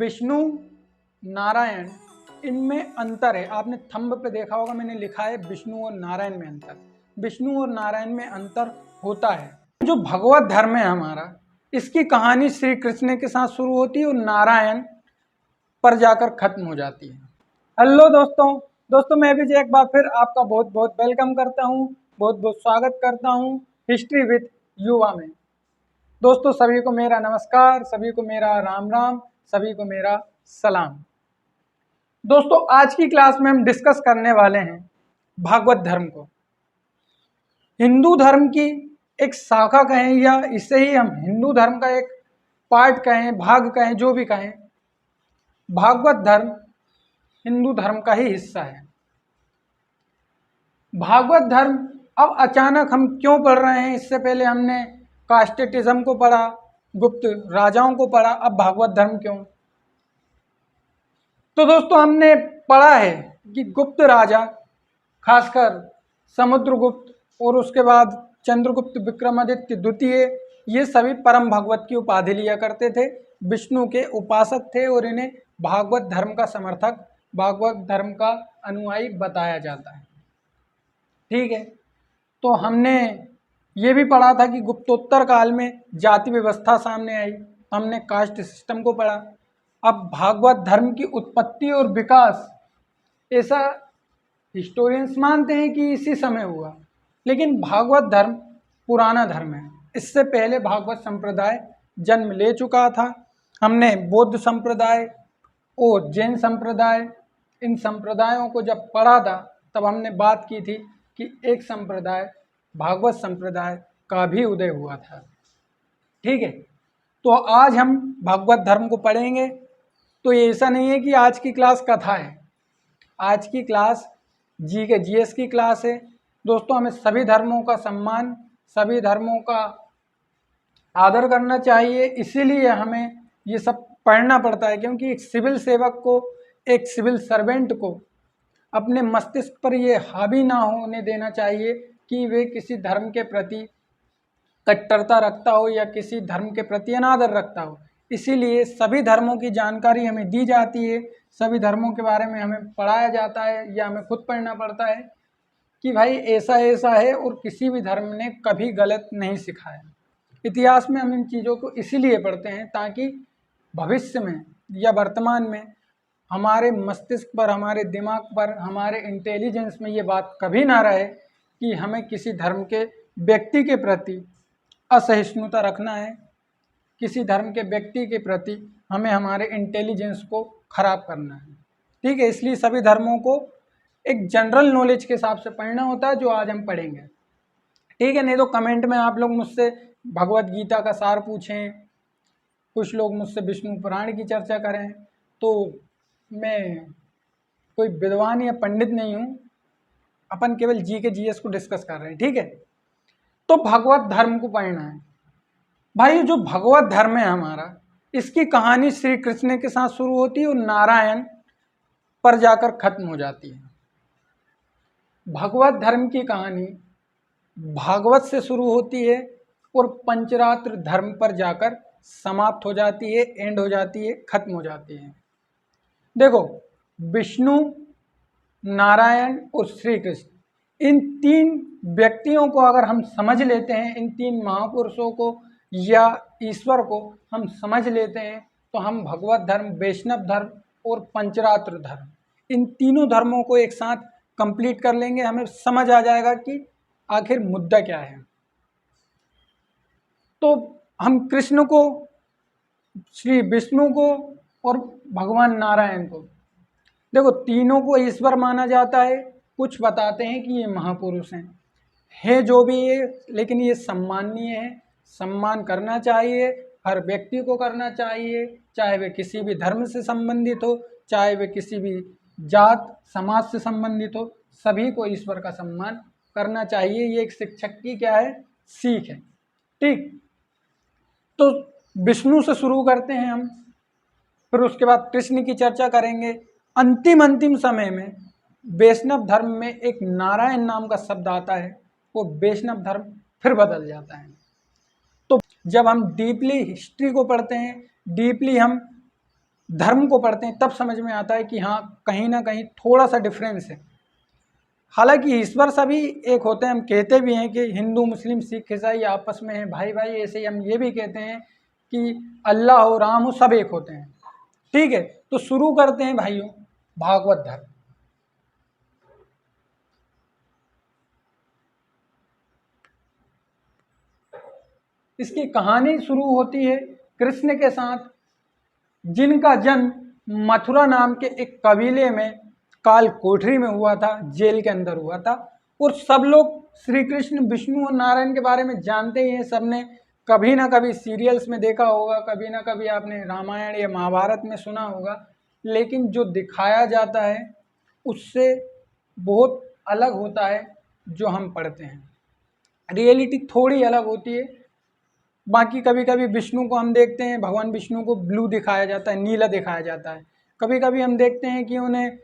विष्णु नारायण इनमें अंतर है। आपने थंब पे देखा होगा, मैंने लिखा है विष्णु और नारायण में अंतर। विष्णु और नारायण में अंतर होता है। जो भगवत धर्म है हमारा, इसकी कहानी श्री कृष्ण के साथ शुरू होती है और नारायण पर जाकर खत्म हो जाती है। हेलो दोस्तों मैं भी एक बार फिर आपका बहुत बहुत वेलकम करता हूँ, बहुत बहुत स्वागत करता हूँ हिस्ट्री विद युवा में। दोस्तों सभी को मेरा नमस्कार, सभी को मेरा राम राम, सभी को मेरा सलाम। दोस्तों आज की क्लास में हम डिस्कस करने वाले हैं भागवत धर्म को। हिंदू धर्म की एक शाखा कहें या इसे ही हम हिंदू धर्म का एक पार्ट कहें, भाग कहें, जो भी कहें, भागवत धर्म हिंदू धर्म का ही हिस्सा है। भागवत धर्म अब अचानक हम क्यों पढ़ रहे हैं? इससे पहले हमने कास्टेटिज्म को पढ़ा, गुप्त राजाओं को पढ़ा, अब भागवत धर्म क्यों? तो दोस्तों हमने पढ़ा है कि गुप्त राजा, खासकर समुद्रगुप्त और उसके बाद चंद्रगुप्त विक्रमादित्य द्वितीय, ये सभी परम भगवत की उपाधि लिया करते थे, विष्णु के उपासक थे और इन्हें भागवत धर्म का समर्थक, भागवत धर्म का अनुयायी बताया जाता है। ठीक है, तो हमने ये भी पढ़ा था कि गुप्तोत्तर काल में जाति व्यवस्था सामने आई, हमने कास्ट सिस्टम को पढ़ा। अब भागवत धर्म की उत्पत्ति और विकास, ऐसा हिस्टोरियंस मानते हैं कि इसी समय हुआ, लेकिन भागवत धर्म पुराना धर्म है। इससे पहले भागवत संप्रदाय जन्म ले चुका था। हमने बौद्ध संप्रदाय और जैन संप्रदाय, इन संप्रदायों को जब पढ़ा था तब हमने बात की थी कि एक संप्रदाय भागवत संप्रदाय का भी उदय हुआ था। ठीक है, तो आज हम भागवत धर्म को पढ़ेंगे। तो ये ऐसा नहीं है कि आज की क्लास कथा है, आज की क्लास जी के जीएस की क्लास है। दोस्तों हमें सभी धर्मों का सम्मान, सभी धर्मों का आदर करना चाहिए, इसीलिए हमें ये सब पढ़ना पड़ता है, क्योंकि एक सिविल सेवक को, एक सिविल सर्वेंट को अपने मस्तिष्क पर ये हावी ना होने देना चाहिए कि वे किसी धर्म के प्रति कट्टरता रखता हो या किसी धर्म के प्रति अनादर रखता हो। इसीलिए सभी धर्मों की जानकारी हमें दी जाती है, सभी धर्मों के बारे में हमें पढ़ाया जाता है या हमें खुद पढ़ना पड़ता है कि भाई ऐसा ऐसा है, और किसी भी धर्म ने कभी गलत नहीं सिखाया। इतिहास में हम इन चीज़ों को इसीलिए पढ़ते हैं ताकि भविष्य में या वर्तमान में हमारे मस्तिष्क पर, हमारे दिमाग पर, हमारे इंटेलिजेंस में ये बात कभी ना रहे कि हमें किसी धर्म के व्यक्ति के प्रति असहिष्णुता रखना है, किसी धर्म के व्यक्ति के प्रति हमें हमारे इंटेलिजेंस को खराब करना है। ठीक है, इसलिए सभी धर्मों को एक जनरल नॉलेज के हिसाब से पढ़ना होता है, जो आज हम पढ़ेंगे। ठीक है, नहीं तो कमेंट में आप लोग मुझसे भगवत गीता का सार पूछें, कुछ लोग मुझसे विष्णु पुराण की चर्चा करें, तो मैं कोई विद्वान या पंडित नहीं हूँ, अपन केवल जी के जीएस को डिस्कस कर रहे हैं। ठीक है, तो भगवत धर्म को पढ़ना है। भाई जो भगवत धर्म है हमारा, इसकी कहानी श्री कृष्ण के साथ शुरू होती है और नारायण पर जाकर खत्म हो जाती है। भगवत धर्म की कहानी भागवत से शुरू होती है और पंचरात्र धर्म पर जाकर समाप्त हो जाती है, एंड हो जाती है, खत्म हो जाती है। देखो, विष्णु, नारायण और श्री कृष्ण, इन तीन व्यक्तियों को अगर हम समझ लेते हैं, इन तीन महापुरुषों को या ईश्वर को हम समझ लेते हैं, तो हम भगवत धर्म, वैष्णव धर्म और पंचरात्र धर्म, इन तीनों धर्मों को एक साथ कंप्लीट कर लेंगे। हमें समझ आ जाएगा कि आखिर मुद्दा क्या है। तो हम कृष्ण को, श्री विष्णु को और भगवान नारायण को, देखो तीनों को ईश्वर माना जाता है। कुछ बताते हैं कि ये महापुरुष हैं, है जो भी है, लेकिन ये सम्माननीय है, सम्मान करना चाहिए, हर व्यक्ति को करना चाहिए, चाहे वे किसी भी धर्म से संबंधित हो, चाहे वे किसी भी जात समाज से संबंधित हो, सभी को ईश्वर का सम्मान करना चाहिए। ये एक शिक्षक की क्या है, सीख है। ठीक, तो विष्णु से शुरू करते हैं हम, फिर उसके बाद कृष्ण की चर्चा करेंगे। अंतिम समय में वैष्णव धर्म में एक नारायण नाम का शब्द आता है, वो वैष्णव धर्म फिर बदल जाता है। तो जब हम डीपली हिस्ट्री को पढ़ते हैं, डीपली हम धर्म को पढ़ते हैं तब समझ में आता है कि हाँ कहीं ना कहीं थोड़ा सा डिफरेंस है। हालांकि ईश्वर सभी एक होते हैं, हम कहते भी हैं कि हिंदू मुस्लिम सिख ईसाई आपस में हैं भाई भाई, ऐसे ही हम ये भी कहते हैं कि अल्लाह हो राम हो सब एक होते हैं। ठीक है, तो शुरू करते हैं भाइयों भागवत धर्म। इसकी कहानी शुरू होती है कृष्ण के साथ, जिनका जन्म मथुरा नाम के एक कबीले में काल कोठरी में हुआ था, जेल के अंदर हुआ था। और सब लोग श्री कृष्ण विष्णु और नारायण के बारे में जानते ही हैं, सबने कभी ना कभी सीरियल्स में देखा होगा, कभी ना कभी आपने रामायण या महाभारत में सुना होगा। लेकिन जो दिखाया जाता है उससे बहुत अलग होता है जो हम पढ़ते हैं, रियलिटी थोड़ी अलग होती है। बाकी कभी कभी विष्णु को हम देखते हैं, भगवान विष्णु को ब्लू दिखाया जाता है, नीला दिखाया जाता है। कभी कभी हम देखते हैं कि उन्हें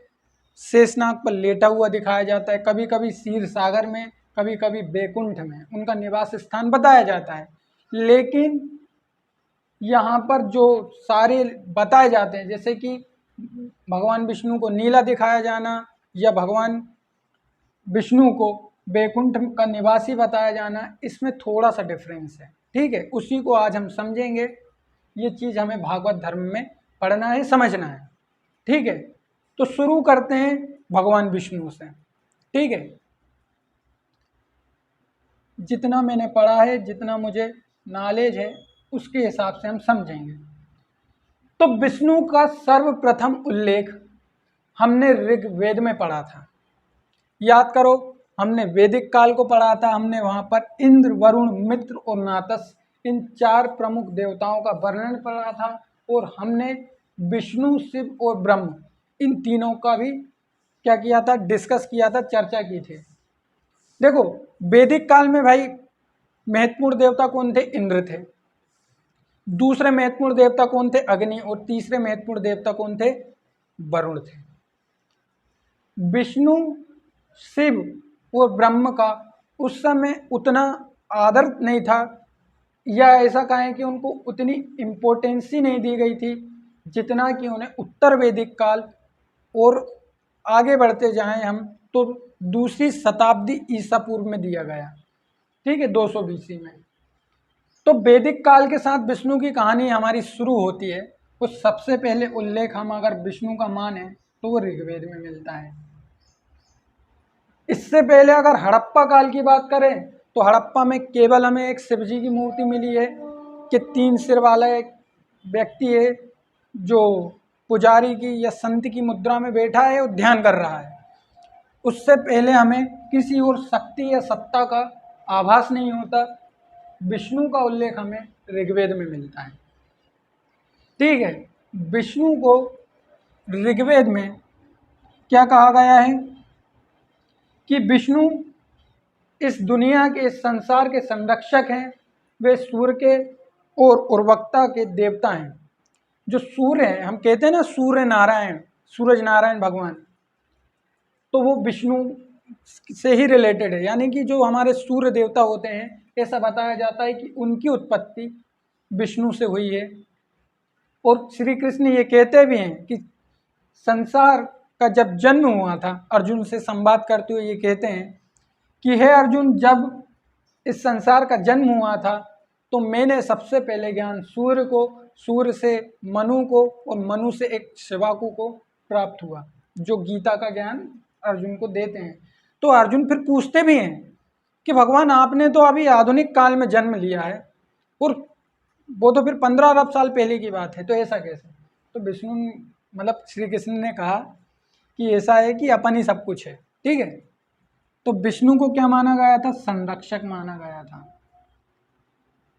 शेषनाग पर लेटा हुआ दिखाया जाता है, कभी कभी क्षीर सागर में, कभी कभी बैकुंठ में उनका निवास स्थान बताया जाता है। लेकिन यहाँ पर जो सारे बताए जाते हैं, जैसे कि भगवान विष्णु को नीला दिखाया जाना या भगवान विष्णु को बैकुंठ का निवासी बताया जाना, इसमें थोड़ा सा डिफरेंस है। ठीक है, उसी को आज हम समझेंगे। ये चीज़ हमें भागवत धर्म में पढ़ना है, समझना है। ठीक है, तो शुरू करते हैं भगवान विष्णु से। ठीक है, जितना मैंने पढ़ा है, जितना मुझे नॉलेज है, उसके हिसाब से हम समझेंगे। तो विष्णु का सर्वप्रथम उल्लेख हमने ऋग्वेद में पढ़ा था। याद करो, हमने वैदिक काल को पढ़ा था, हमने वहाँ पर इंद्र, वरुण, मित्र और नातस इन 4 प्रमुख देवताओं का वर्णन पढ़ा था। और हमने विष्णु, शिव और ब्रह्म इन तीनों का भी क्या किया था, डिस्कस किया था, चर्चा की थी। देखो, वैदिक काल में भाई महत्वपूर्ण देवता कौन थे? इंद्र थे। दूसरे महत्वपूर्ण देवता कौन थे? अग्नि। और तीसरे महत्वपूर्ण देवता कौन थे? वरुण थे। विष्णु, शिव और ब्रह्म का उस समय उतना आदर नहीं था, या ऐसा कहें कि उनको उतनी इम्पोर्टेंस ही नहीं दी गई थी जितना कि उन्हें उत्तर वैदिक काल और आगे बढ़ते जाएं हम तो दूसरी शताब्दी ईसा पूर्व में दिया गया। ठीक है, 200 BC में। तो वैदिक काल के साथ विष्णु की कहानी हमारी शुरू होती है। तो सबसे पहले उल्लेख हम अगर विष्णु का माने तो वो ऋग्वेद में मिलता है। इससे पहले अगर हड़प्पा काल की बात करें तो हड़प्पा में केवल हमें एक शिव जी की मूर्ति मिली है कि 3 सिर वाला एक व्यक्ति है जो पुजारी की या संत की मुद्रा में बैठा है और ध्यान कर रहा है। उससे पहले हमें किसी और शक्ति या सत्ता का आभास नहीं होता। विष्णु का उल्लेख हमें ऋग्वेद में मिलता है। ठीक है, विष्णु को ऋग्वेद में क्या कहा गया है कि विष्णु इस दुनिया के, इस संसार के संरक्षक हैं। वे सूर्य के और उर्वरकता के देवता हैं। जो सूर्य हैं, हम कहते हैं ना सूर्य नारायण, सूरज नारायण भगवान, तो वो विष्णु से ही रिलेटेड है। यानी कि जो हमारे सूर्य देवता होते हैं, ऐसा बताया जाता है कि उनकी उत्पत्ति विष्णु से हुई है। और श्री कृष्ण ये कहते भी हैं कि संसार का जब जन्म हुआ था, अर्जुन से संवाद करते हुए ये कहते हैं कि हे अर्जुन, जब इस संसार का जन्म हुआ था तो मैंने सबसे पहले ज्ञान सूर्य को, सूर्य से मनु को और मनु से एक शिवाकु को प्राप्त हुआ, जो गीता का ज्ञान अर्जुन को देते हैं। तो अर्जुन फिर पूछते भी हैं कि भगवान आपने तो अभी आधुनिक काल में जन्म लिया है और वो तो फिर 15 अरब साल पहले की बात है, तो ऐसा कैसे? तो विष्णु मतलब श्री कृष्ण ने कहा कि ऐसा है कि अपन ही सब कुछ है। ठीक है, तो विष्णु को क्या माना गया था? संरक्षक माना गया था।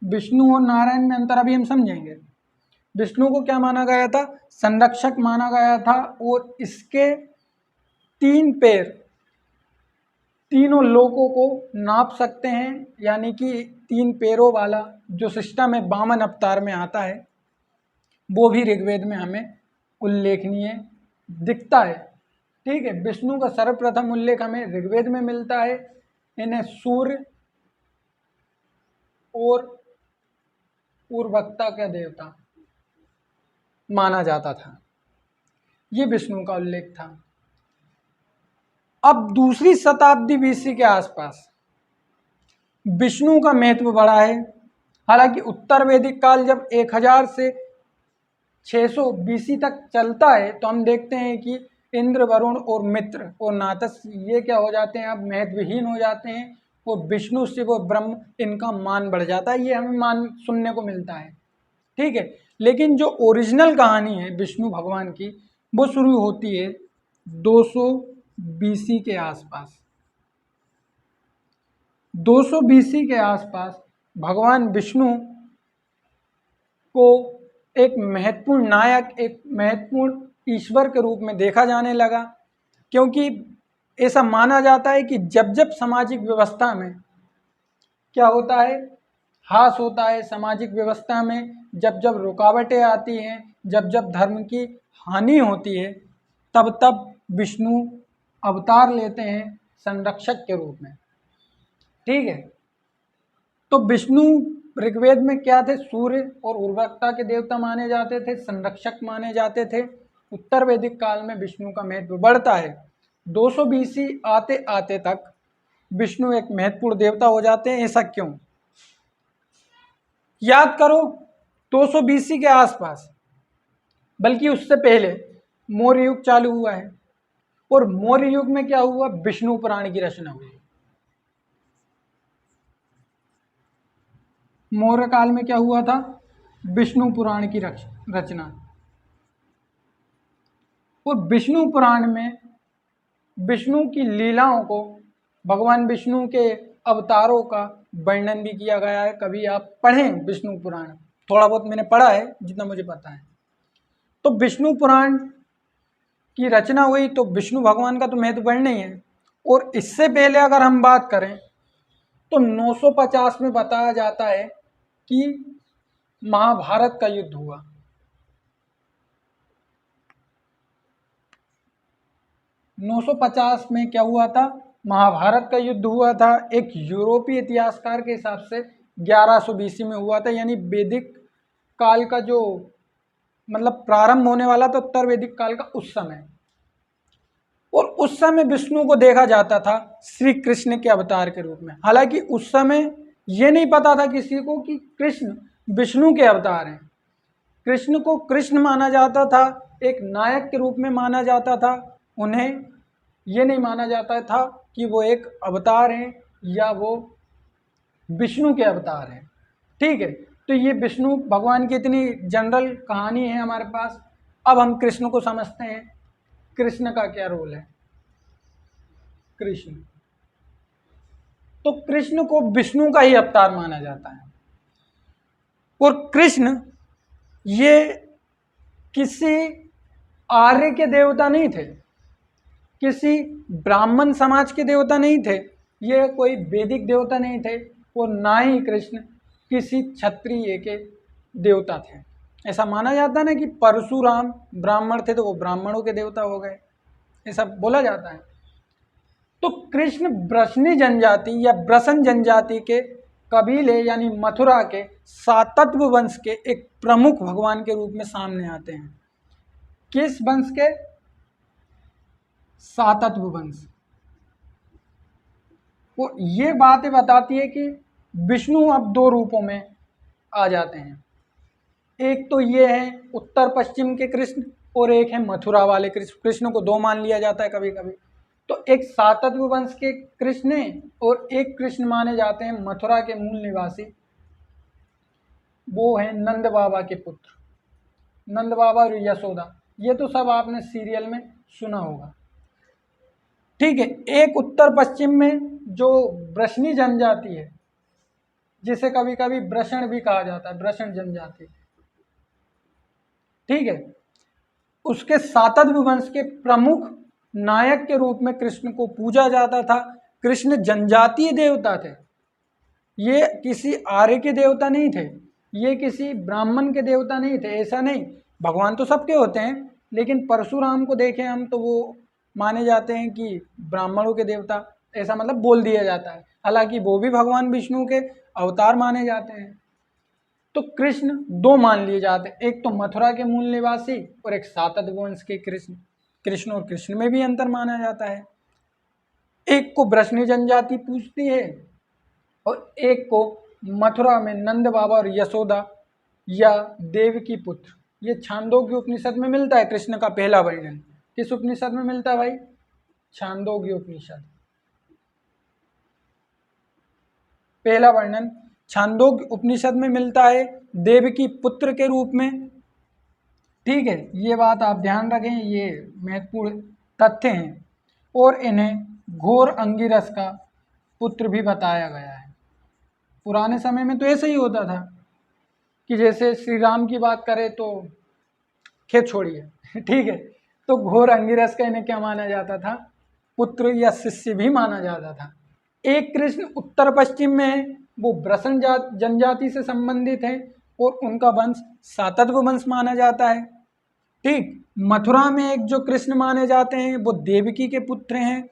विष्णु और नारायण में अंतर अभी हम समझेंगे। विष्णु को क्या माना गया था? संरक्षक माना गया था। और इसके 3 पैर तीनों लोकों को नाप सकते हैं, यानी कि 3 पैरों वाला जो सिस्टम है वामन अवतार में आता है, वो भी ऋग्वेद में हमें उल्लेखनीय दिखता है। ठीक है, विष्णु का सर्वप्रथम उल्लेख हमें ऋग्वेद में मिलता है। इन्हें सूर्य और उर्वरकता का देवता माना जाता था। ये विष्णु का उल्लेख था। अब दूसरी शताब्दी बीसी के आसपास विष्णु का महत्व बढ़ा है। हालांकि उत्तर वैदिक काल जब 1000 से 600 बीसी तक चलता है तो हम देखते हैं कि इंद्र, वरुण और मित्र और नातस ये क्या हो जाते हैं, अब महत्वहीन हो जाते हैं और विष्णु, शिव और ब्रह्म इनका मान बढ़ जाता है। ये हमें मान सुनने को मिलता है, ठीक है। लेकिन जो ओरिजिनल कहानी है विष्णु भगवान की वो शुरू होती है 200 बीसी के आसपास। 200 बीसी के आसपास भगवान विष्णु को एक महत्वपूर्ण नायक, एक महत्वपूर्ण ईश्वर के रूप में देखा जाने लगा, क्योंकि ऐसा माना जाता है कि जब जब सामाजिक व्यवस्था में क्या होता है, हास होता है, सामाजिक व्यवस्था में जब जब रुकावटें आती हैं, जब जब धर्म की हानि होती है, तब तब विष्णु अवतार लेते हैं संरक्षक के रूप में, ठीक है। तो विष्णु ऋग्वेद में क्या थे, सूर्य और उर्वरकता के देवता माने जाते थे, संरक्षक माने जाते थे। उत्तर वैदिक काल में विष्णु का महत्व बढ़ता है। 200 बीसी आते आते तक विष्णु एक महत्वपूर्ण देवता हो जाते हैं। ऐसा क्यों? याद करो, 200 बीसी के आसपास, बल्कि उससे पहले मौर्य युग चालू हुआ है और मौर्य युग में क्या हुआ, विष्णु पुराण की रचना हुई। मौर्य काल में क्या हुआ था, विष्णु पुराण की रचना। और विष्णु पुराण में विष्णु की लीलाओं को, भगवान विष्णु के अवतारों का वर्णन भी किया गया है। कभी आप पढ़ें विष्णु पुराण, थोड़ा बहुत मैंने पढ़ा है जितना मुझे पता है। तो विष्णु पुराण की रचना हुई तो विष्णु भगवान का तो महत्व बढ़ना ही है। और इससे पहले अगर हम बात करें तो 950 में बताया जाता है कि महाभारत का युद्ध हुआ। में क्या हुआ था, महाभारत का युद्ध हुआ था। एक यूरोपीय इतिहासकार के हिसाब से 1100 बीसी में हुआ था, यानी वैदिक काल का जो मतलब प्रारंभ होने वाला था उत्तर वैदिक काल का उस समय। और उस समय विष्णु को देखा जाता था श्री कृष्ण के अवतार के रूप में। हालांकि उस समय ये नहीं पता था किसी को कि कृष्ण विष्णु के अवतार हैं। कृष्ण को कृष्ण माना जाता था, एक नायक के रूप में माना जाता था। उन्हें ये नहीं माना जाता था कि वो एक अवतार हैं या वो विष्णु के अवतार हैं, ठीक है। तो ये विष्णु भगवान की इतनी जनरल कहानी है हमारे पास। अब हम कृष्ण को समझते हैं। कृष्ण का क्या रोल है? कृष्ण, तो कृष्ण को विष्णु का ही अवतार माना जाता है। और कृष्ण ये किसी आर्य के देवता नहीं थे, किसी ब्राह्मण समाज के देवता नहीं थे, ये कोई वैदिक देवता नहीं थे, और ना ही कृष्ण किसी क्षत्रिय के देवता थे। ऐसा माना जाता है ना कि परशुराम ब्राह्मण थे तो वो ब्राह्मणों के देवता हो गए, ऐसा बोला जाता है। तो कृष्ण ब्रशनी जनजाति या ब्रसन जनजाति के कबीले यानी मथुरा के सातत्व वंश के एक प्रमुख भगवान के रूप में सामने आते हैं। किस वंश के? सातत्व वंश। वो ये बातें बताती है कि विष्णु अब दो रूपों में आ जाते हैं। एक तो ये है उत्तर पश्चिम के कृष्ण और एक है मथुरा वाले कृष्ण। कृष्ण को दो मान लिया जाता है कभी कभी। तो एक सातत्व वंश के कृष्ण और एक कृष्ण माने जाते हैं मथुरा के मूल निवासी, वो है नंद बाबा के पुत्र, नंद बाबा और यशोदा। ये तो सब आपने सीरियल में सुना होगा, ठीक है। एक उत्तर पश्चिम में जो ब्रशनी जनजाति है, जिसे कभी कभी ब्रषण भी कहा जाता है, ब्रषण जनजाति, ठीक है, उसके सातत्व वंश के प्रमुख नायक के रूप में कृष्ण को पूजा जाता था। कृष्ण जनजातीय देवता थे, ये किसी आर्य के देवता नहीं थे, ये किसी ब्राह्मण के देवता नहीं थे। ऐसा नहीं, भगवान तो सबके होते हैं, लेकिन परशुराम को देखें हम तो वो माने जाते हैं कि ब्राह्मणों के देवता, ऐसा मतलब बोल दिया जाता है। हालांकि वो भी भगवान विष्णु के अवतार माने जाते हैं। तो कृष्ण दो मान लिए जाते हैं, एक तो मथुरा के मूल निवासी और एक सातद वंश के कृष्ण। कृष्ण और कृष्ण में भी अंतर माना जाता है। एक को वृष्णि जनजाति पूजती है और एक को मथुरा में नंद बाबा और यशोदा या देव की पुत्र। ये छांदोग्य उपनिषद में मिलता है। कृष्ण का पहला वर्णन किस उपनिषद में मिलता है भाई? छांदोग्य उपनिषद। पहला वर्णन छांदोग्य उपनिषद में मिलता है देव की पुत्र के रूप में। ठीक है, ये बात आप ध्यान रखें, ये महत्वपूर्ण तथ्य हैं। और इन्हें घोर अंगिरस का पुत्र भी बताया गया है। पुराने समय में तो ऐसे ही होता था कि जैसे श्री राम की बात करें तो खेत छोड़िए, ठीक है, तो घोर अंगिरस का इन्हें क्या माना जाता था? पुत्र या शिष्य भी माना जाता था। एक कृष्ण उत्तर पश्चिम में है, वो ब्रसन जनजाति से संबंधित है और उनका वंश सातत्व वंश माना जाता है। ठीक, मथुरा में एक जो कृष्ण माने जाते हैं वो देवकी के पुत्र हैं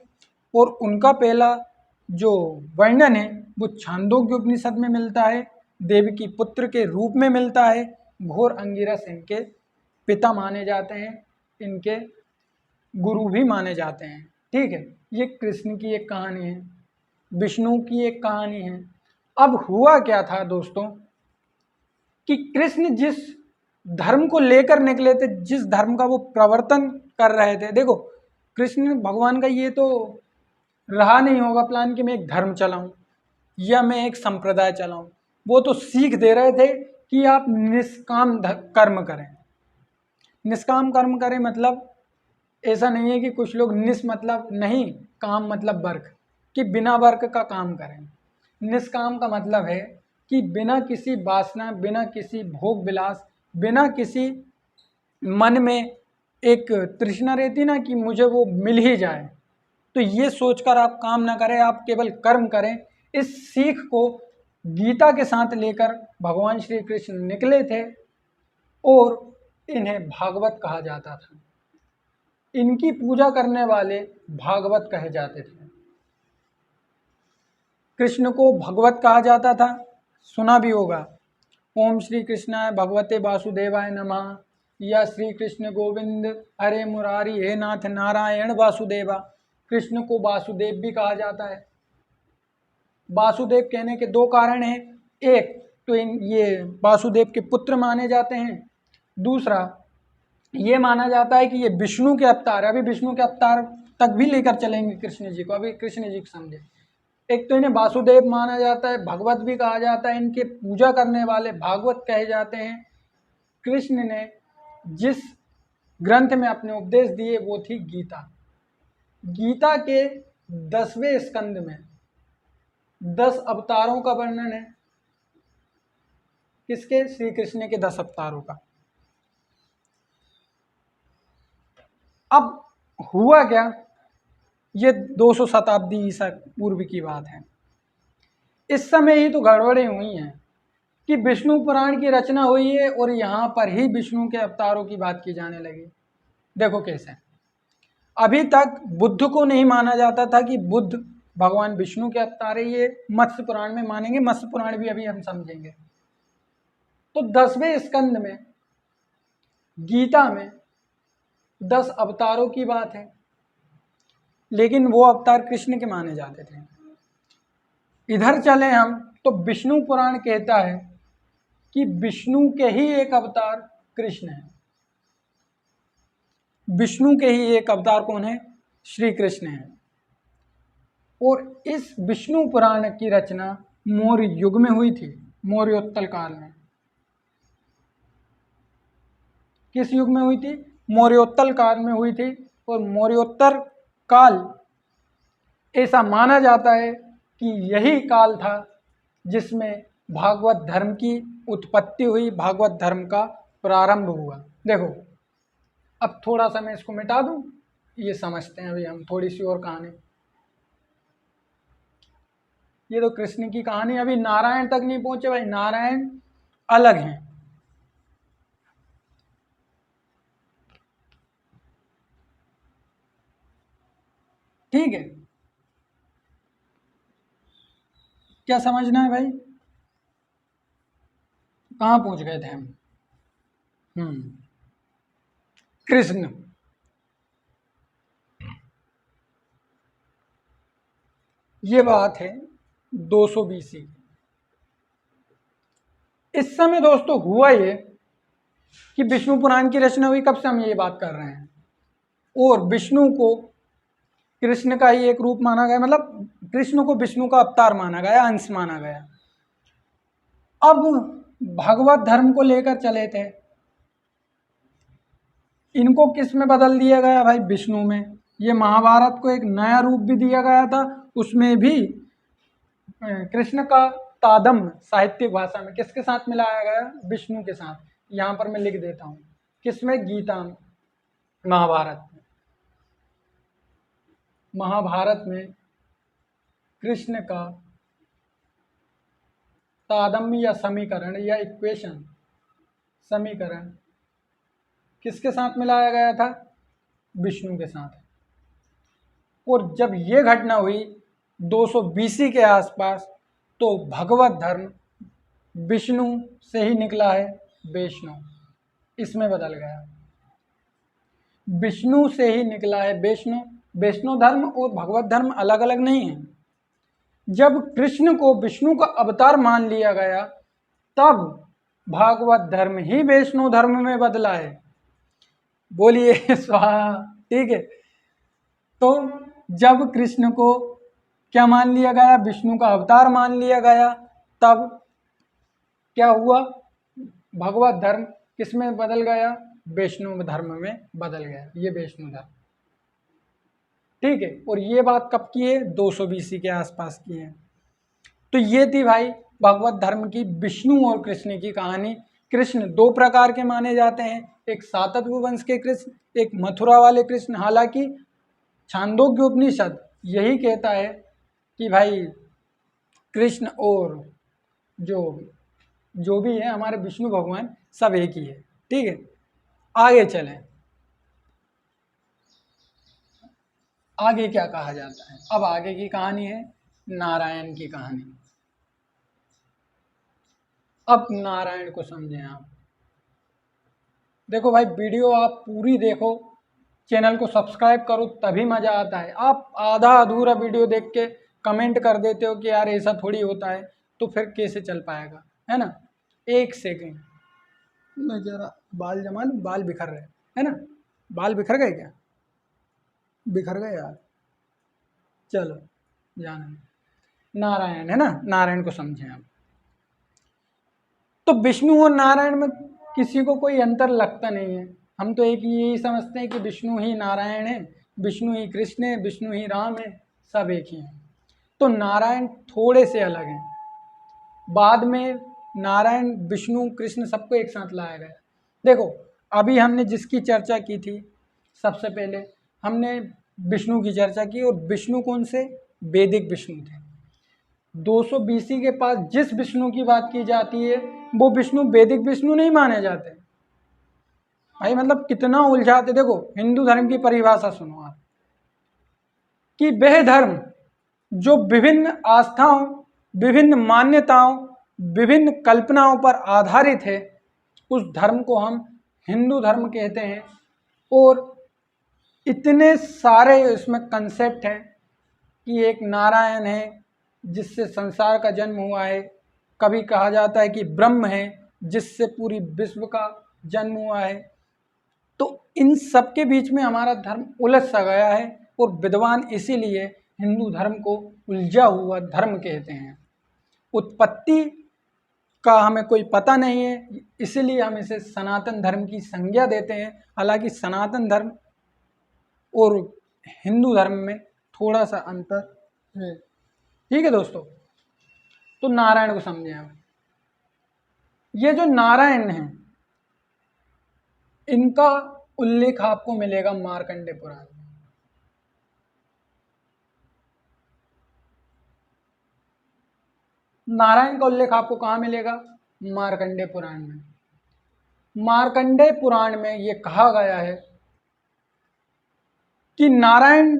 और उनका पहला जो वर्णन है वो छांदोग्य उपनिषद में मिलता है, देवकी पुत्र के रूप में मिलता है। घोर अंगिरस इनके पिता माने जाते हैं, इनके गुरु भी माने जाते हैं। ठीक है, ये कृष्ण की एक कहानी है, विष्णु की एक कहानी है। अब हुआ क्या था दोस्तों कि कृष्ण जिस धर्म को लेकर निकले थे, जिस धर्म का वो प्रवर्तन कर रहे थे, देखो कृष्ण भगवान का ये तो रहा नहीं होगा प्लान कि मैं एक धर्म चलाऊं या मैं एक संप्रदाय चलाऊं। वो तो सीख दे रहे थे कि आप निष्काम कर्म करें। निष्काम कर्म करें मतलब ऐसा नहीं है कि कुछ लोग निस मतलब नहीं, काम मतलब वर्क, कि बिना वर्क का काम करें। निष्काम का मतलब है कि बिना किसी वासना, बिना किसी भोग विलास, बिना किसी मन में एक तृष्णा रहती ना कि मुझे वो मिल ही जाए, तो ये सोचकर आप काम ना करें, आप केवल कर्म करें। इस सीख को गीता के साथ लेकर भगवान श्री कृष्ण निकले थे और इन्हें भागवत कहा जाता था। इनकी पूजा करने वाले भागवत कहे जाते थे। कृष्ण को भगवत कहा जाता था, सुना भी होगा, ओम श्री कृष्णाय भगवते वासुदेवाय नमः, या श्री कृष्ण गोविंद हरे मुरारी हे नाथ नारायण वासुदेवा। कृष्ण को वासुदेव भी कहा जाता है। वासुदेव कहने के दो कारण हैं, एक तो ये वासुदेव के पुत्र माने जाते हैं, दूसरा ये माना जाता है कि ये विष्णु के अवतार। अभी विष्णु के अवतार तक भी लेकर चलेंगे कृष्ण जी को, अभी कृष्ण जी को समझे। एक तो इन्हें वासुदेव माना जाता है, भगवत भी कहा जाता है, इनके पूजा करने वाले भागवत कहे जाते हैं। कृष्ण ने जिस ग्रंथ में अपने उपदेश दिए वो थी गीता। गीता के 10वें स्कंद में 10 अवतारों का वर्णन है। किसके? श्री कृष्ण के 10 अवतारों का। अब हुआ क्या, ये 200 शताब्दी ईसा पूर्व की बात है। इस समय ही तो गड़बड़ें हुई हैं कि विष्णु पुराण की रचना हुई है और यहाँ पर ही विष्णु के अवतारों की बात की जाने लगी। देखो कैसे, अभी तक बुद्ध को नहीं माना जाता था कि बुद्ध भगवान विष्णु के अवतार है, ये मत्स्य पुराण में मानेंगे, मत्स्य पुराण भी अभी हम समझेंगे। तो 10वें स्कंद में गीता में 10 अवतारों की बात है, लेकिन वो अवतार कृष्ण के माने जाते थे। इधर चले हम तो विष्णु पुराण कहता है कि विष्णु के ही एक अवतार कृष्ण है। विष्णु के ही एक अवतार कौन है? श्री कृष्ण है। और इस विष्णु पुराण की रचना मौर्य युग में हुई थी, मौर्योत्तर काल में। किस युग में हुई थी? मौर्योत्तर काल में हुई थी। और मौर्योत्तर काल ऐसा माना जाता है कि यही काल था जिसमें भागवत धर्म की उत्पत्ति हुई, भागवत धर्म का प्रारंभ हुआ। देखो अब थोड़ा सा मैं इसको मिटा दूं, ये समझते हैं अभी हम थोड़ी सी और कहानी। ये तो कृष्ण की कहानी, अभी नारायण तक नहीं पहुंचे भाई, नारायण अलग हैं। ठीक है, क्या समझना है भाई? कहाँ पहुंच गए थे हम? कृष्ण। ये बात है 200 BC। इस समय दोस्तों हुआ ये कि विष्णु पुराण की रचना हुई, कब से हम ये बात कर रहे हैं, और विष्णु को कृष्ण का ही एक रूप माना गया, मतलब कृष्ण को विष्णु का अवतार माना गया, अंश माना गया। अब भगवत धर्म को लेकर चले थे, इनको किस में बदल दिया गया भाई? विष्णु में। ये महाभारत को एक नया रूप भी दिया गया था, उसमें भी कृष्ण का तादम्य साहित्यिक भाषा में किसके साथ मिलाया गया? विष्णु के साथ। यहाँ पर मैं लिख देता हूँ, किसमें? गीता में, महाभारत में। महाभारत में कृष्ण का तादम्य या समीकरण या इक्वेशन, समीकरण किसके साथ मिलाया गया था? विष्णु के साथ। और जब ये घटना हुई 200 BC के आसपास, तो भगवत धर्म विष्णु से ही निकला है, वैष्णव, इसमें बदल गया। विष्णु से ही निकला है वैष्णव। वैष्णव धर्म और भगवत धर्म अलग अलग नहीं है। जब कृष्ण को विष्णु का अवतार मान लिया गया, तब भागवत धर्म ही वैष्णव धर्म में बदला है। बोलिए स्वाहा। ठीक है, तो जब कृष्ण को क्या मान लिया गया? विष्णु का अवतार मान लिया गया, तब क्या हुआ? भगवत धर्म किस में बदल गया? वैष्णव धर्म में बदल गया, ये वैष्णव धर्म। ठीक है, और ये बात कब की है? 200 BC के आसपास की है। तो ये थी भाई भगवत धर्म की विष्णु और कृष्ण की कहानी। कृष्ण दो प्रकार के माने जाते हैं, एक सातत्व वंश के कृष्ण, एक मथुरा वाले कृष्ण। हालांकि छांदोग्य उपनिषद यही कहता है कि भाई कृष्ण और जो भी है हमारे विष्णु भगवान सब एक ही है। ठीक है, आगे चलें। आगे क्या कहा जाता है? अब आगे की कहानी है नारायण की कहानी। अब नारायण को समझें आप। देखो भाई, वीडियो आप पूरी देखो, चैनल को सब्सक्राइब करो, तभी मज़ा आता है। आप आधा अधूरा वीडियो देख के कमेंट कर देते हो कि यार ऐसा थोड़ी होता है, तो फिर कैसे चल पाएगा, है ना? एक सेकेंड, मैं जरा बाल जमा लूं, बाल बिखर रहे है ना? बाल बिखर गए क्या? बिखर गए यार। चलो जाना, नारायण है ना, नारायण को समझें आप। तो विष्णु और नारायण में किसी को कोई अंतर लगता नहीं है। हम तो एक यही समझते हैं कि विष्णु ही नारायण है, विष्णु ही कृष्ण है, विष्णु ही राम है, सब एक ही हैं। तो नारायण थोड़े से अलग हैं। बाद में नारायण विष्णु कृष्ण सबको एक साथ लाया गया। देखो, अभी हमने जिसकी चर्चा की थी, सबसे पहले हमने विष्णु की चर्चा की, और विष्णु कौन से? वैदिक विष्णु थे। 200 BC के पास जिस विष्णु की बात की जाती है, वो विष्णु वैदिक विष्णु नहीं माने जाते भाई। मतलब कितना उलझाते। देखो, हिंदू धर्म की परिभाषा सुनो आप, कि वह धर्म जो विभिन्न आस्थाओं, विभिन्न मान्यताओं, विभिन्न कल्पनाओं पर आधारित है, उस धर्म को हम हिंदू धर्म कहते हैं। और इतने सारे इसमें कंसेप्ट हैं कि एक नारायण है जिससे संसार का जन्म हुआ है, कभी कहा जाता है कि ब्रह्म है जिससे पूरी विश्व का जन्म हुआ है। तो इन सब के बीच में हमारा धर्म उलझ सा गया है, और विद्वान इसीलिए हिंदू धर्म को उलझा हुआ धर्म कहते हैं। उत्पत्ति का हमें कोई पता नहीं है, इसीलिए हम इसे सनातन धर्म की संज्ञा देते हैं। हालांकि सनातन धर्म और हिंदू धर्म में थोड़ा सा अंतर है। ठीक है दोस्तों, तो नारायण को समझें हम। ये जो नारायण हैं, इनका उल्लेख आपको मिलेगा मार्कंडेय पुराण में। नारायण का उल्लेख आपको कहाँ मिलेगा? मार्कंडेय पुराण में। मार्कंडेय पुराण में ये कहा गया है कि नारायण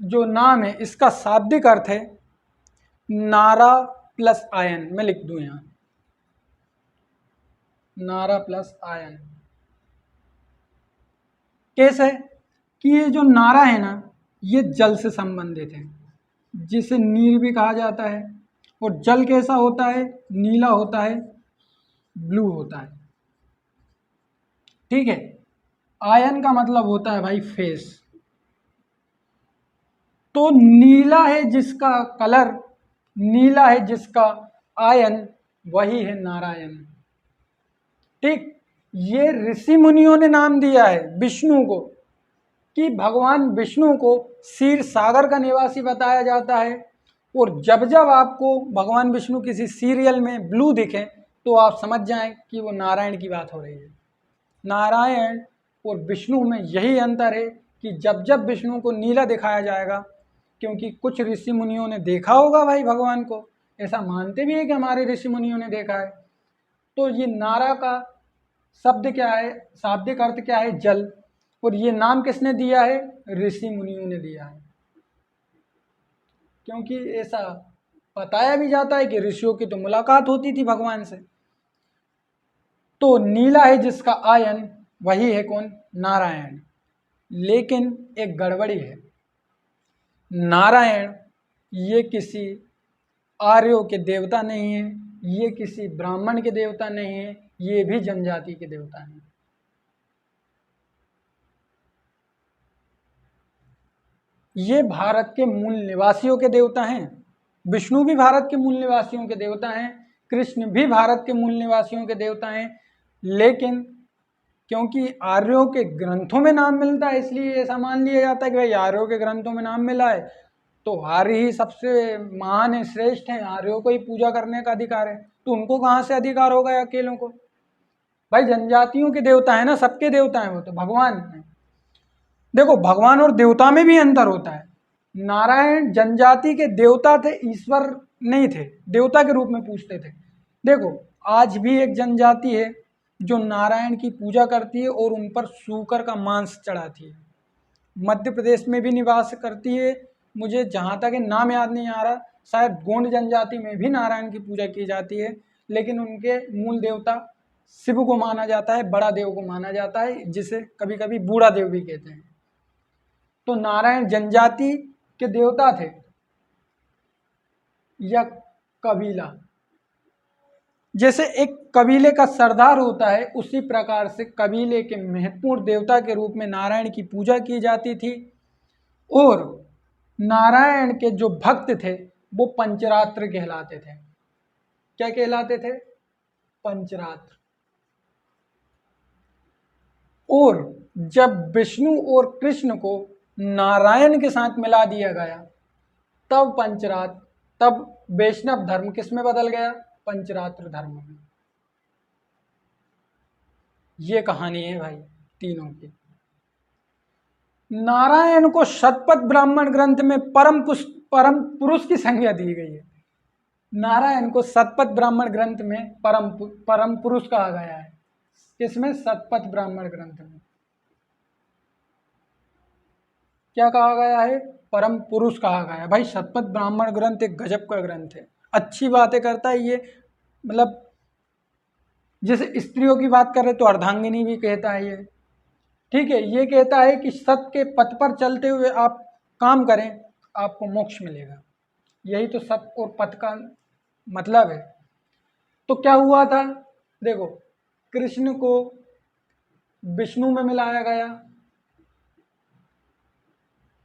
जो नाम है, इसका शाब्दिक अर्थ है नारा प्लस आयन। मैं लिख दूं यहाँ, नारा प्लस आयन। कैसे कि ये जो नारा है ना, ये जल से संबंधित है, जिसे नीर भी कहा जाता है। और जल कैसा होता है? नीला होता है, ब्लू होता है। ठीक है। आयन का मतलब होता है भाई फेस। तो नीला है जिसका कलर, नीला है जिसका आयन, वही है नारायण। ठीक। ये ऋषि मुनियों ने नाम दिया है विष्णु को, कि भगवान विष्णु को क्षीर सागर का निवासी बताया जाता है। और जब जब आपको भगवान विष्णु किसी सीरियल में ब्लू दिखे तो आप समझ जाएं कि वो नारायण की बात हो रही है। नारायण और विष्णु में यही अंतर है कि जब जब विष्णु को नीला दिखाया जाएगा, क्योंकि कुछ ऋषि मुनियों ने देखा होगा भाई भगवान को, ऐसा मानते भी है कि हमारे ऋषि मुनियों ने देखा है। तो ये नारा का शब्द क्या है, शाब्दिक अर्थ क्या है? जल। और ये नाम किसने दिया है? ऋषि मुनियों ने दिया है। क्योंकि ऐसा बताया भी जाता है कि ऋषियों की तो मुलाकात होती थी भगवान से। तो नीला है जिसका आयन, वही है कौन? नारायण। लेकिन एक गड़बड़ी है, नारायण ये किसी आर्यों के देवता नहीं है, ये किसी ब्राह्मण के देवता नहीं है, ये भी जनजाति के देवता हैं। ये भारत के मूल निवासियों के देवता हैं। विष्णु भी भारत के मूल निवासियों के देवता हैं, कृष्ण भी भारत के मूल निवासियों के देवता हैं। लेकिन क्योंकि आर्यों के ग्रंथों में नाम मिलता है, इसलिए ऐसा मान लिया जाता है कि भाई आर्यों के ग्रंथों में नाम मिला है तो आर्य ही सबसे महान है, श्रेष्ठ है, आर्यों को ही पूजा करने का अधिकार है। तो उनको कहाँ से अधिकार होगा अकेलों को? भाई जनजातियों के देवता है ना, सबके देवता हैं वो तो, भगवान है। देखो भगवान और देवता में भी अंतर होता है। नारायण जनजाति के देवता थे, ईश्वर नहीं थे, देवता के रूप में पूजते थे। देखो आज भी एक जनजाति है जो नारायण की पूजा करती है और उन पर सूकर का मांस चढ़ाती है। मध्य प्रदेश में भी निवास करती है, मुझे जहाँ तक नाम याद नहीं आ रहा, शायद गोंड जनजाति में भी नारायण की पूजा की जाती है। लेकिन उनके मूल देवता शिव को माना जाता है, बड़ा देव को माना जाता है, जिसे कभी कभी बूढ़ा देव भी कहते हैं। तो नारायण जनजाति के देवता थे या कबीला, जैसे एक कबीले का सरदार होता है, उसी प्रकार से कबीले के महत्वपूर्ण देवता के रूप में नारायण की पूजा की जाती थी। और नारायण के जो भक्त थे वो पंचरात्र कहलाते थे। क्या कहलाते थे? पंचरात्र। और जब विष्णु और कृष्ण को नारायण के साथ मिला दिया गया तब पंचरात्र, तब वैष्णव धर्म किस में बदल गया? पंचरात्र धर्म में। ये कहानी है भाई तीनों की। नारायण को शतपथ ब्राह्मण ग्रंथ में परम पुरुष की संज्ञा दी गई है। नारायण को शतपथ ब्राह्मण ग्रंथ में परम पुरुष कहा गया है। किसमें? शतपथ ब्राह्मण ग्रंथ में क्या कहा गया है? परम पुरुष कहा गया है। भाई शतपथ ब्राह्मण ग्रंथ एक गजब का ग्रंथ है, अच्छी बातें करता है ये। मतलब जैसे स्त्रियों की बात करें तो अर्धांगिनी भी कहता है ये। ठीक है, ये कहता है कि सत्य के पथ पर चलते हुए आप काम करें, आपको मोक्ष मिलेगा। यही तो सत्य और पथ का मतलब है। तो क्या हुआ था? देखो कृष्ण को विष्णु में मिलाया गया,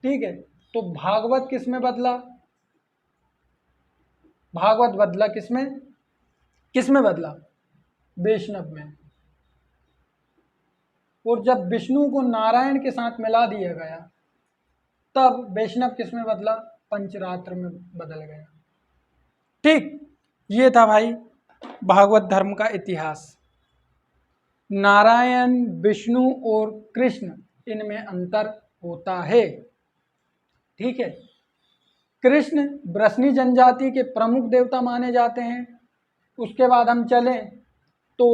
ठीक है, तो भागवत किस में बदला? भागवत बदला किसमें? किसमें बदला? वैष्णव में। और जब विष्णु को नारायण के साथ मिला दिया गया तब वैष्णव किस में बदला? पंचरात्र में बदल गया। ठीक, ये था भाई भागवत धर्म का इतिहास। नारायण, विष्णु और कृष्ण, इनमें अंतर होता है। ठीक है, कृष्ण ब्रह्मणी जनजाति के प्रमुख देवता माने जाते हैं। उसके बाद हम चलें तो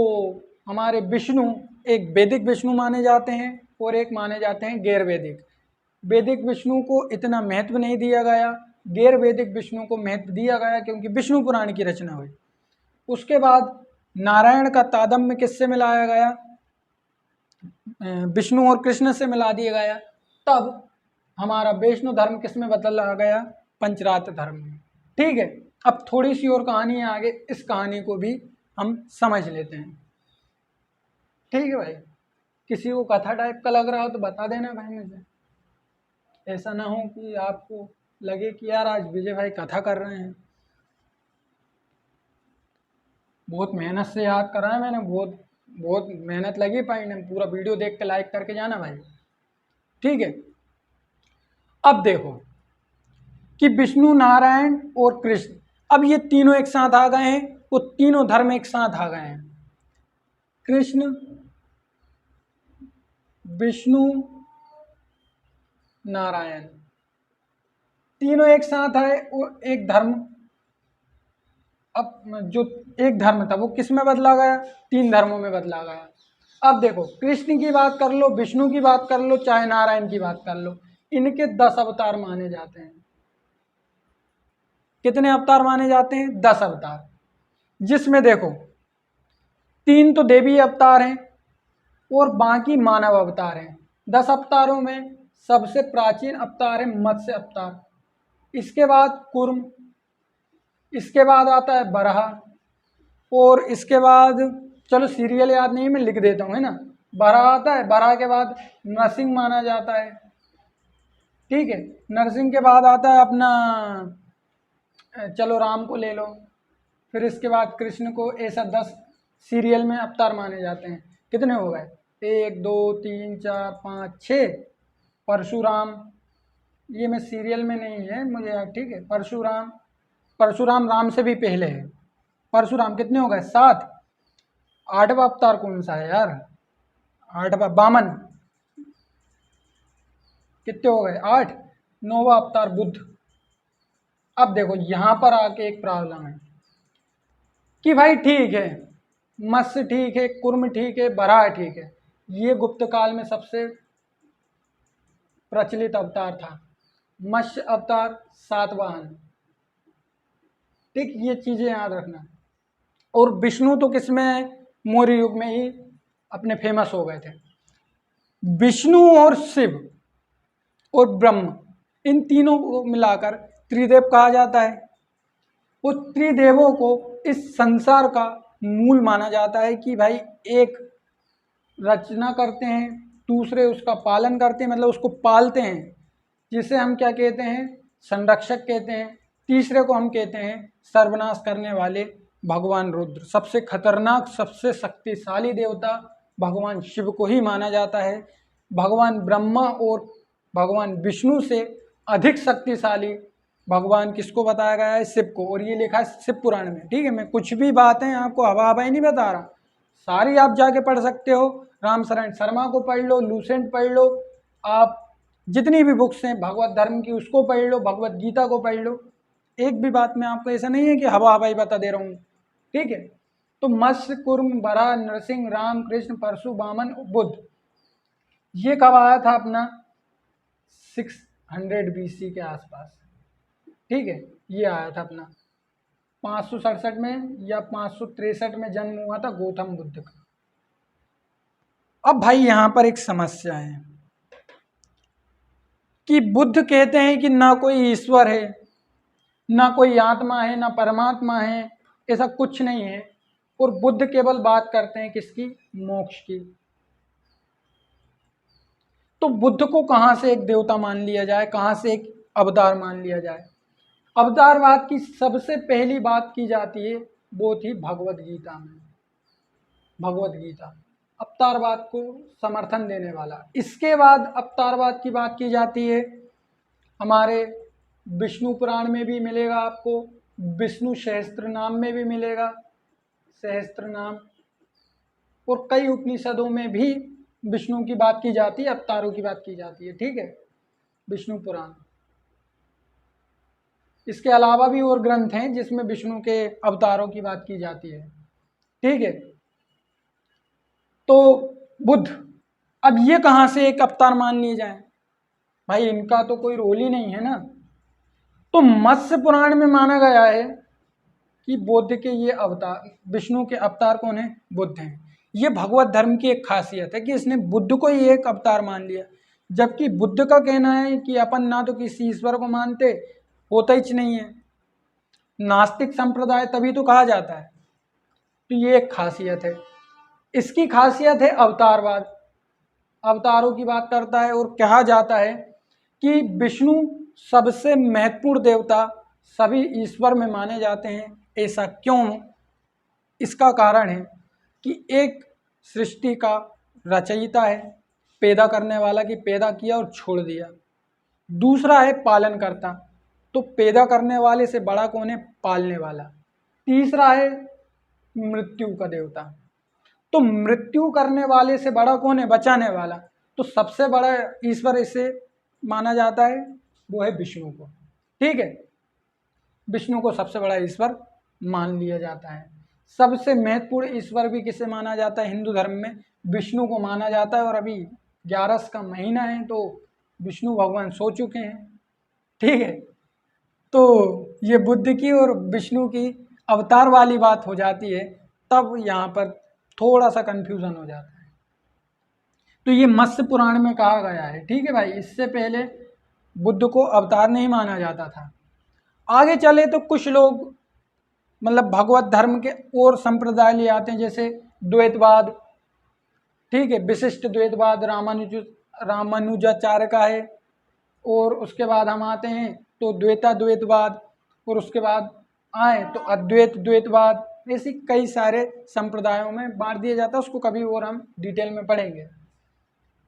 हमारे विष्णु एक वैदिक विष्णु माने जाते हैं और एक माने जाते हैं गैर वैदिक। वैदिक विष्णु को इतना महत्व नहीं दिया गया, गैर वैदिक विष्णु को महत्व दिया गया क्योंकि विष्णु पुराण की रचना हुई। उसके बाद नारायण का तादम्य किससे मिलाया गया, विष्णु और कृष्ण से मिला दिया गया, तब हमारा वैष्णव धर्म किस में बदला गया, पंचरात्र धर्म में। ठीक है, अब थोड़ी सी और कहानी है आगे, इस कहानी को भी हम समझ लेते हैं। ठीक है भाई, किसी को कथा टाइप का लग रहा हो तो बता देना भाई मुझे, ऐसा ना हो कि आपको लगे कि यार आज विजय भाई कथा कर रहे हैं। बहुत मेहनत से याद करा है मैंने, बहुत बहुत मेहनत लगी भाई ने, पूरा वीडियो देख के लाइक करके जाना भाई। ठीक है, अब देखो कि विष्णु, नारायण और कृष्ण, अब ये तीनों एक साथ आ गए हैं, वो तीनों धर्म एक साथ आ गए हैं। कृष्ण, विष्णु, नारायण, तीनों एक साथ आए और एक धर्म, अब जो एक धर्म था वो किस में बदला गया, तीन धर्मों में बदला गया। अब देखो, कृष्ण की बात कर लो, विष्णु की बात कर लो, चाहे नारायण की बात कर लो, इनके 10 अवतार माने जाते हैं। कितने अवतार माने जाते हैं, 10 अवतार, जिसमें देखो 3 तो देवी अवतार हैं और बाकी मानव अवतार हैं। 10 अवतारों में सबसे प्राचीन अवतार है मत्स्य अवतार, इसके बाद कूर्म, इसके बाद आता है बराह, और इसके बाद चलो सीरियल याद नहीं, मैं लिख देता हूँ, है ना। बराह आता है, बराह के बाद नरसिंह माना जाता है। ठीक है, नरसिंह के बाद आता है अपना, चलो राम को ले लो, फिर इसके बाद कृष्ण को, ऐसा 10 सीरियल में अवतार माने जाते हैं। कितने हो गए, 1 2 3 4 5 6। परशुराम, ये मैं सीरियल में नहीं है मुझे याद। ठीक है, परशुराम, परशुराम राम से भी पहले है। परशुराम कितने हो गए, 7। 8वां अवतार कौन सा है यार, 8वां वामन, कितने हो गए, 8। 9वां अवतार बुद्ध। अब देखो यहाँ पर आके एक प्रॉब्लम है कि भाई ठीक है, मत्स्य ठीक है, कुर्म ठीक है, बराह ठीक है, ये गुप्त काल में सबसे प्रचलित अवतार था। मत्स्य अवतार, सातवाहन, ठीक, ये चीजें याद रखना। और विष्णु तो किसमें, मौर्य युग में ही अपने फेमस हो गए थे। विष्णु और शिव और ब्रह्म, इन तीनों को मिलाकर त्रिदेव कहा जाता है। वो त्रिदेवों को इस संसार का मूल माना जाता है कि भाई एक रचना करते हैं, दूसरे उसका पालन करते हैं, मतलब उसको पालते हैं, जिसे हम क्या कहते हैं, संरक्षक कहते हैं। तीसरे को हम कहते हैं सर्वनाश करने वाले भगवान रुद्र। सबसे खतरनाक, सबसे शक्तिशाली देवता भगवान शिव को ही माना जाता है। भगवान ब्रह्मा और भगवान विष्णु से अधिक शक्तिशाली भगवान किसको बताया गया है, शिव को, और ये लिखा है शिव पुराण में। ठीक है, मैं कुछ भी बातें आपको हवा हवाई नहीं बता रहा, सारी आप जाके पढ़ सकते हो। राम शरण शर्मा को पढ़ लो, लूसेंट पढ़ लो, आप जितनी भी बुक्स हैं भगवत धर्म की उसको पढ़ लो, भगवत गीता को पढ़ लो। एक भी बात में आपको ऐसा नहीं है कि हवा हवाई बता दे रहा हूँ। ठीक है, तो मत्स्य, कुर्म, बराह, नरसिंह, राम, कृष्ण, परशु, वामन, बुद्ध, ये कब आया था अपना, 600 BC के आसपास। ठीक है, ये आया था अपना 567 में या 563 में जन्म हुआ था गौतम बुद्ध का। अब भाई यहाँ पर एक समस्या है कि बुद्ध कहते हैं कि ना कोई ईश्वर है, ना कोई आत्मा है, ना परमात्मा है, ऐसा कुछ नहीं है, और बुद्ध केवल बात करते हैं किसकी, मोक्ष की। तो बुद्ध को कहाँ से एक देवता मान लिया जाए, कहाँ से एक अवतार मान लिया जाए। अवतारवाद की सबसे पहली बात की जाती है वो थी भगवत गीता में। भगवत गीता अवतारवाद को समर्थन देने वाला। इसके बाद अवतारवाद की बात की जाती है हमारे विष्णु पुराण में भी मिलेगा आपको, विष्णु सहस्त्र नाम में भी मिलेगा, सहस्त्र नाम, और कई उपनिषदों में भी विष्णु की बात की जाती है, अवतारों की बात की जाती है। ठीक है, विष्णु पुराण। इसके अलावा भी और ग्रंथ हैं जिसमें विष्णु के अवतारों की बात की जाती है। ठीक है, तो बुद्ध, अब ये कहाँ से एक अवतार मान लिए जाए, भाई इनका तो कोई रोल ही नहीं है ना। तो मत्स्य पुराण में माना गया है कि बुद्ध के ये अवतार, विष्णु के अवतार कौन है? बुद्ध हैं। ये भगवत धर्म की एक खासियत है कि इसने बुद्ध को ही एक अवतार मान लिया, जबकि बुद्ध का कहना है कि अपन ना तो किसी ईश्वर को मानते, होता ही नहीं है, नास्तिक संप्रदाय तभी तो कहा जाता है। तो ये एक खासियत है। इसकी खासियत है अवतारवाद, अवतारों की बात करता है और कहा जाता है कि विष्णु सबसे महत्वपूर्ण देवता सभी ईश्वर में माने जाते हैं। ऐसा क्यों? इसका कारण है कि एक सृष्टि का रचयिता है, पैदा करने वाला, कि पैदा किया और छोड़ दिया। दूसरा है पालन करता, तो पैदा करने वाले से बड़ा कौन है? पालने वाला। तीसरा है मृत्यु का देवता, तो मृत्यु करने वाले से बड़ा कौन है? बचाने वाला। तो सबसे बड़ा ईश्वर इसे माना जाता है, वो है विष्णु को। ठीक है, विष्णु को सबसे बड़ा ईश्वर मान लिया जाता है। सबसे महत्वपूर्ण ईश्वर भी किसे माना जाता है? हिंदू धर्म में विष्णु को माना जाता है। और अभी 11 का महीना है तो विष्णु भगवान सो चुके हैं। ठीक है, तो ये बुद्ध की और विष्णु की अवतार वाली बात हो जाती है, तब यहाँ पर थोड़ा सा कंफ्यूजन हो जाता है। तो ये मत्स्य पुराण में कहा गया है। ठीक है भाई, इससे पहले बुद्ध को अवतार नहीं माना जाता था। आगे चले तो कुछ लोग मतलब भगवत धर्म के और संप्रदाय ले आते हैं, जैसे द्वैतवाद। ठीक है, विशिष्ट द्वैतवाद रामानुजाचार्य का है। और उसके बाद हम आते हैं तो द्वैतवाद, और उसके बाद आए तो अद्वैत द्वैतवाद। ऐसी कई सारे संप्रदायों में बांट दिया जाता है, उसको कभी और हम डिटेल में पढ़ेंगे।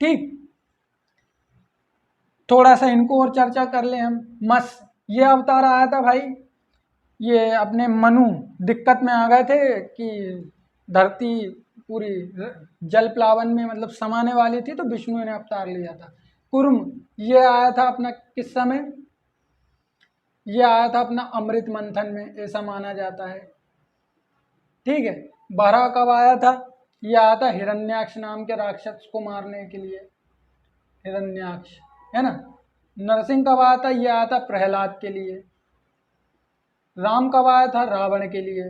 ठीक, थोड़ा सा इनको और चर्चा कर लें हम। ये अवतार आया था भाई, ये अपने मनु दिक्कत में आ गए थे कि धरती पूरी जल प्लावन में मतलब समाने वाली थी, तो विष्णु ने अवतार लिया था। कुर्म ये आया था अपना किस समय? ये आया था अपना अमृत मंथन में, ऐसा माना जाता है। ठीक है, बराह कब आया था? ये आया था हिरण्याक्ष नाम के राक्षस को मारने के लिए, हिरण्याक्ष, है ना। नरसिंह कब आया था? ये आया था प्रहलाद के लिए। राम कब आया था? रावण के लिए।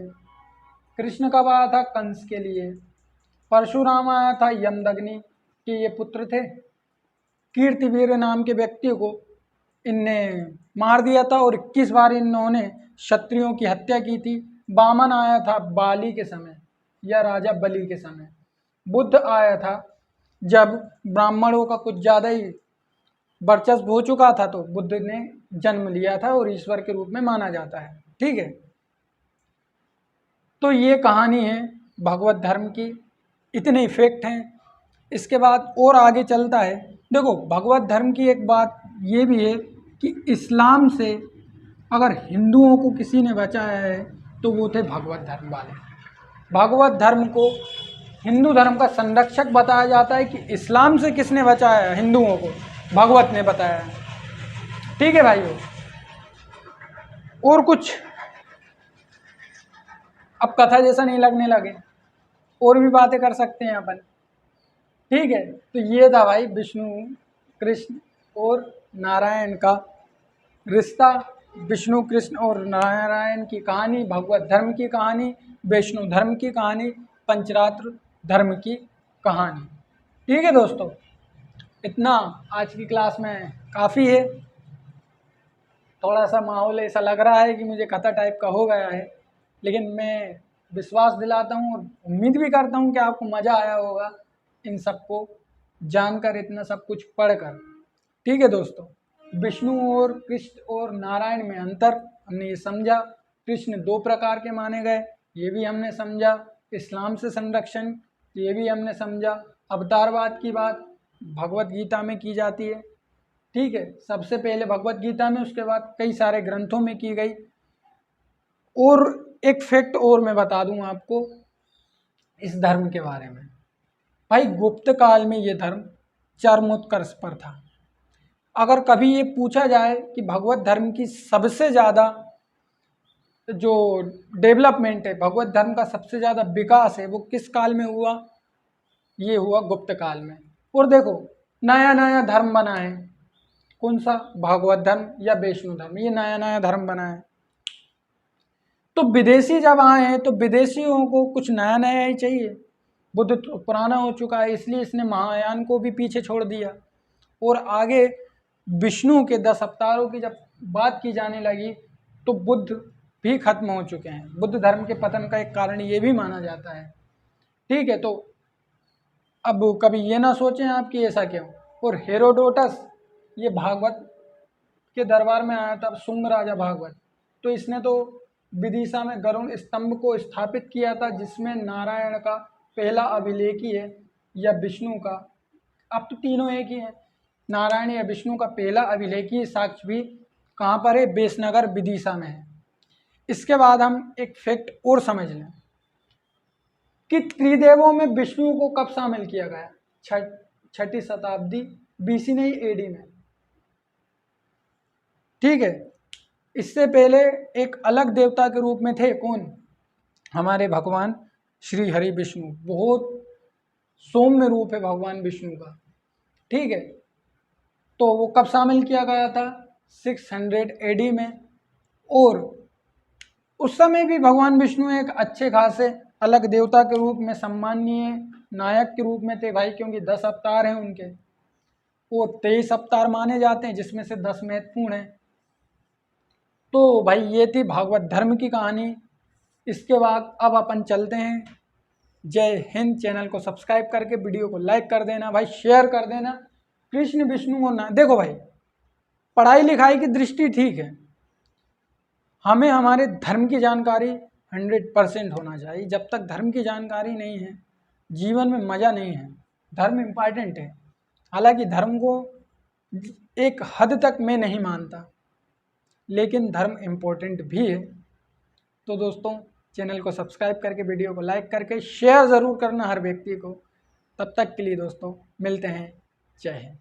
कृष्ण कब आया था? कंस के लिए। परशुराम आया था यमदग्नि के ये पुत्र थे। कीर्तिवीर नाम के व्यक्ति को इनने मार दिया था और 21 बार इन्होंने क्षत्रियों की हत्या की थी। वामन आया था बाली के समय या राजा बलि के समय। बुद्ध आया था जब ब्राह्मणों का कुछ ज़्यादा ही वर्चस्व हो चुका था, तो बुद्ध ने जन्म लिया था और ईश्वर के रूप में माना जाता है। ठीक है, तो ये कहानी है भगवत धर्म की, इतने इफेक्ट हैं। इसके बाद और आगे चलता है। देखो, भगवत धर्म की एक बात ये भी है कि इस्लाम से अगर हिंदुओं को किसी ने बचाया है तो वो थे भगवत धर्म वाले। भगवत धर्म को हिंदू धर्म का संरक्षक बताया जाता है कि इस्लाम से किसने बचाया है हिंदुओं को? भगवत ने बताया है। ठीक है भाइयों, और कुछ अब कथा जैसा नहीं लगने लगे, और भी बातें कर सकते हैं अपन। ठीक है, तो ये था भाई विष्णु, कृष्ण और नारायण का रिश्ता, विष्णु कृष्ण और नारायण की कहानी, भगवत धर्म की कहानी, वैष्णव धर्म की कहानी, पंचरात्र धर्म की कहानी। ठीक है दोस्तों, इतना आज की क्लास में काफ़ी है। थोड़ा सा माहौल ऐसा लग रहा है कि मुझे कथा टाइप का हो गया है, लेकिन मैं विश्वास दिलाता हूँ और उम्मीद भी करता हूँ कि आपको मज़ा आया होगा इन सबको जानकर, इतना सब कुछ पढ़कर। ठीक है दोस्तों, विष्णु और कृष्ण और नारायण में अंतर हमने ये समझा। कृष्ण 2 प्रकार के माने गए, ये भी हमने समझा। इस्लाम से संरक्षण, ये भी हमने समझा। अवतारवाद की बात भगवत गीता में की जाती है। ठीक है, सबसे पहले भगवत गीता में, उसके बाद कई सारे ग्रंथों में की गई। और एक फैक्ट और मैं बता दूं आपको इस धर्म के बारे में। भाई, गुप्त काल में ये धर्म चरमोत्कर्ष पर था। अगर कभी ये पूछा जाए कि भगवत धर्म की सबसे ज़्यादा जो डेवलपमेंट है, भगवत धर्म का सबसे ज़्यादा विकास है, वो किस काल में हुआ? ये हुआ गुप्त काल में। और देखो, नया नया धर्म बना है। कौन सा? भगवत धर्म या वैष्णव धर्म, ये नया नया धर्म बना है। तो विदेशी जब आए हैं तो विदेशियों को कुछ नया नया ही चाहिए। बुद्ध तो पुराना हो चुका है, इसलिए इसने महायान को भी पीछे छोड़ दिया। और आगे विष्णु के 10 अवतारों की जब बात की जाने लगी तो बुद्ध भी खत्म हो चुके हैं। बुद्ध धर्म के पतन का एक कारण ये भी माना जाता है। ठीक है, तो अब कभी ये ना सोचें आप कि ऐसा क्यों। और हेरोडोटस ये भागवत के दरबार में आया था, शुंग राजा भागवत, तो इसने तो विदिशा में गरुड़ स्तंभ को स्थापित किया था, जिसमें नारायण का पहला अभिलेख ही है या विष्णु का, अब तो तीनों एक ही हैं, नारायण या विष्णु का पहला अभिलेखीय साक्ष्य भी कहाँ पर है, बेसनगर विदिशा में है। इसके बाद हम एक फैक्ट और समझ लें कि त्रिदेवों में विष्णु को कब शामिल किया गया, छठी शताब्दी बीसी नहीं एडी में। ठीक है, इससे पहले एक अलग देवता के रूप में थे कौन, हमारे भगवान श्री हरि विष्णु। बहुत सौम्य रूप है भगवान विष्णु का। ठीक है, तो वो कब शामिल किया गया था, 600 एडी में। और उस समय भी भगवान विष्णु एक अच्छे खासे अलग देवता के रूप में सम्माननीय नायक के रूप में थे भाई, क्योंकि 10 अवतार हैं उनके, और 23 अवतार माने जाते हैं, जिसमें से 10 महत्वपूर्ण हैं। तो भाई ये थी भागवत धर्म की कहानी। इसके बाद अब अपन चलते हैं। जय हिंद। चैनल को सब्सक्राइब करके वीडियो को लाइक कर देना भाई, शेयर कर देना। कृष्ण विष्णु को ना देखो भाई, पढ़ाई लिखाई की दृष्टि ठीक है, हमें हमारे धर्म की जानकारी 100% होना चाहिए। जब तक धर्म की जानकारी नहीं है जीवन में मज़ा नहीं है। धर्म इम्पॉर्टेंट है, हालांकि धर्म को एक हद तक मैं नहीं मानता, लेकिन धर्म इम्पोर्टेंट भी है। तो दोस्तों चैनल को सब्सक्राइब करके वीडियो को लाइक करके शेयर ज़रूर करना हर व्यक्ति को। तब तक के लिए दोस्तों मिलते हैं, जय हिंद।